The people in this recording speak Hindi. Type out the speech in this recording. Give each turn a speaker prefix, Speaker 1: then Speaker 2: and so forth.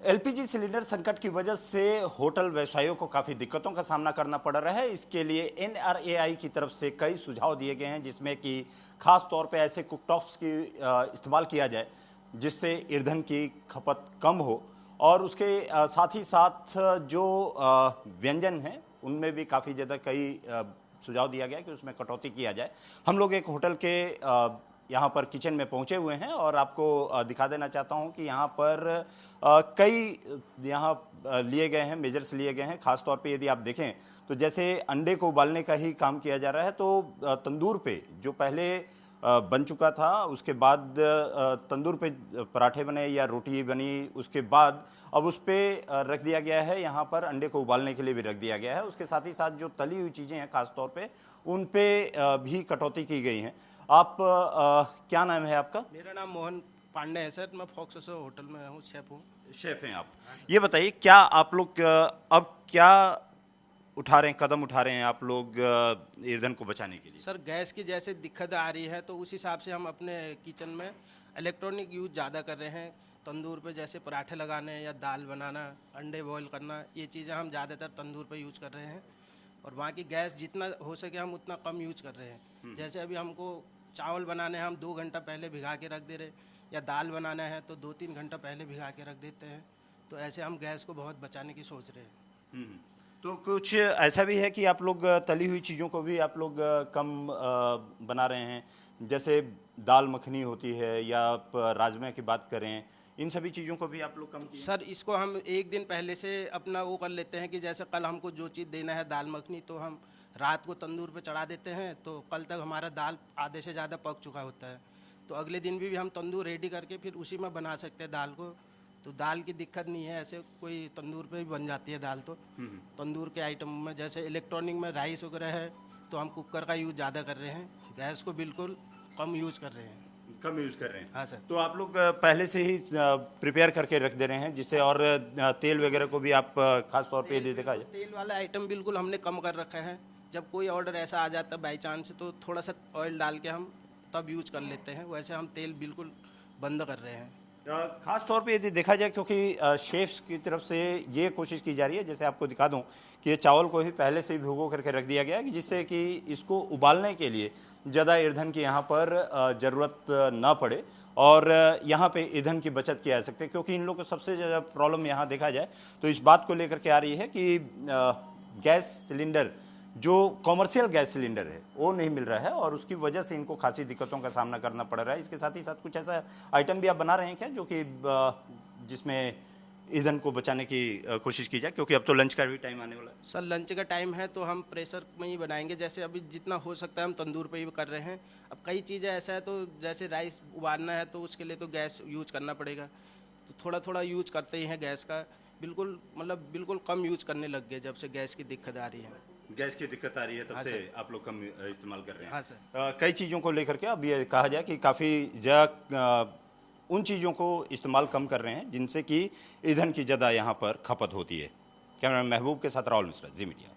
Speaker 1: एलपीजी सिलेंडर संकट की वजह से होटल व्यवसायियों को काफ़ी दिक्कतों का सामना करना पड़ रहा है। इसके लिए एनआरएआई की तरफ से कई सुझाव दिए गए हैं, जिसमें कि खास तौर पे ऐसे कुकटॉप्स की इस्तेमाल किया जाए जिससे ईंधन की खपत कम हो, और उसके साथ ही साथ जो व्यंजन हैं उनमें भी काफ़ी ज़्यादा कई सुझाव दिया गया कि उसमें कटौती किया जाए। हम लोग एक होटल के यहाँ पर किचन में पहुँचे हुए हैं और आपको दिखा देना चाहता हूँ कि यहाँ पर कई यहाँ लिए गए हैं, मेजर्स लिए गए हैं। ख़ास तौर पे यदि आप देखें तो जैसे अंडे को उबालने का ही काम किया जा रहा है, तो तंदूर पे जो पहले बन चुका था, उसके बाद तंदूर पे पराठे बने या रोटी बनी, उसके बाद अब उस पर रख दिया गया है, यहाँ पर अंडे को उबालने के लिए भी रख दिया गया है। उसके साथ ही साथ जो तली हुई चीज़ें हैं खास तौर पे उन पे भी कटौती की गई हैं। आप क्या नाम है आपका?
Speaker 2: मेरा नाम मोहन पांडे है सर। मैं फॉक्स होटल में हूँ, शेफ हूँ।
Speaker 1: शेफ हैं आप। ये बताइए, क्या आप लोग अब क्या कदम उठा रहे हैं आप लोग ईंधन को बचाने के लिए?
Speaker 2: सर गैस की जैसे दिक्कत आ रही है तो उस हिसाब से हम अपने किचन में इलेक्ट्रॉनिक यूज़ ज़्यादा कर रहे हैं। तंदूर पे जैसे पराठे लगाने या दाल बनाना, अंडे बॉईल करना, ये चीज़ें हम ज़्यादातर तंदूर पे यूज़ कर रहे हैं। और वहाँ की गैस जितना हो सके हम उतना कम यूज़ कर रहे हैं। जैसे अभी हमको चावल बनाने हैं, हम 2 घंटा पहले भिगा के रख दे रहे, या दाल बनाना है तो 2-3 घंटा पहले भिगा के रख देते हैं। तो ऐसे हम गैस को बहुत बचाने की सोच रहे हैं।
Speaker 1: तो कुछ ऐसा भी है कि आप लोग तली हुई चीज़ों को भी आप लोग कम बना रहे हैं? जैसे दाल मखनी होती है या आप राजमा की बात करें, इन सभी चीज़ों को भी आप लोग कम किए?
Speaker 2: सर इसको हम एक दिन पहले से अपना वो कर लेते हैं कि जैसे कल हमको जो चीज़ देना है दाल मखनी, तो हम रात को तंदूर पे चढ़ा देते हैं, तो कल तक हमारा दाल आधे से ज़्यादा पक चुका होता है। तो अगले दिन भी हम तंदूर रेडी करके फिर उसी में बना सकते हैं दाल को। तो दाल की दिक्कत नहीं है, ऐसे कोई तंदूर पे भी बन जाती है दाल। तो तंदूर के आइटम में जैसे इलेक्ट्रॉनिक में राइस वगैरह है तो हम कुकर का यूज़ ज़्यादा कर रहे हैं, गैस को बिल्कुल कम यूज़ कर रहे हैं।
Speaker 1: कम यूज़ कर रहे हैं?
Speaker 2: हाँ सर।
Speaker 1: तो आप लोग पहले से ही प्रिपेयर करके रख दे रहे हैं जिससे, और तेल वगैरह को भी आप खास तौर पे यदि देखा जाए?
Speaker 2: तेल वाला आइटम बिल्कुल हमने कम कर रखा है। जब कोई ऑर्डर ऐसा आ जाता है बाई चांस, तो थोड़ा सा ऑयल डाल के हम तब यूज़ कर लेते हैं। वैसे हम तेल बिल्कुल बंद कर रहे हैं।
Speaker 1: खास तौर पे यदि देखा जाए, क्योंकि शेफ्स की तरफ से ये कोशिश की जा रही है, जैसे आपको दिखा दूं कि ये चावल को ही पहले से ही भिगो करके रख दिया गया है, जिससे कि इसको उबालने के लिए ज़्यादा ईंधन की यहाँ पर ज़रूरत ना पड़े और यहाँ पे ईंधन की बचत की जा सकती है। क्योंकि इन लोगों को सबसे ज़्यादा प्रॉब्लम यहाँ देखा जाए तो इस बात को लेकर के आ रही है कि गैस सिलेंडर, जो कॉमर्शियल गैस सिलेंडर है वो नहीं मिल रहा है और उसकी वजह से इनको खासी दिक्कतों का सामना करना पड़ रहा है। इसके साथ ही साथ कुछ ऐसा आइटम भी आप बना रहे हैं क्या जो कि जिसमें ईंधन को बचाने की कोशिश की जाए, क्योंकि अब तो लंच का भी टाइम आने वाला है?
Speaker 2: सर लंच का टाइम है तो हम प्रेशर में ही बनाएंगे। जैसे अभी जितना हो सकता है हम तंदूर पे ही कर रहे हैं। अब कई चीज़ें ऐसा है तो जैसे राइस उबालना है तो उसके लिए तो गैस यूज करना पड़ेगा, तो थोड़ा थोड़ा यूज करते ही हैं गैस का। बिल्कुल मतलब बिल्कुल कम यूज करने लग गए जब से गैस की दिक्कत आ रही है।
Speaker 1: गैस की दिक्कत आ रही है तब
Speaker 2: हाँ
Speaker 1: से
Speaker 2: सर।
Speaker 1: आप लोग कम इस्तेमाल कर रहे हैं?
Speaker 2: हाँ सर।
Speaker 1: कई चीज़ों को लेकर के अब ये कहा जाए कि काफ़ी उन चीज़ों को इस्तेमाल कम कर रहे हैं जिनसे कि ईंधन की ज़्यादा यहाँ पर खपत होती है। कैमरा महबूब के साथ राहुल मिश्रा, जी मीडिया।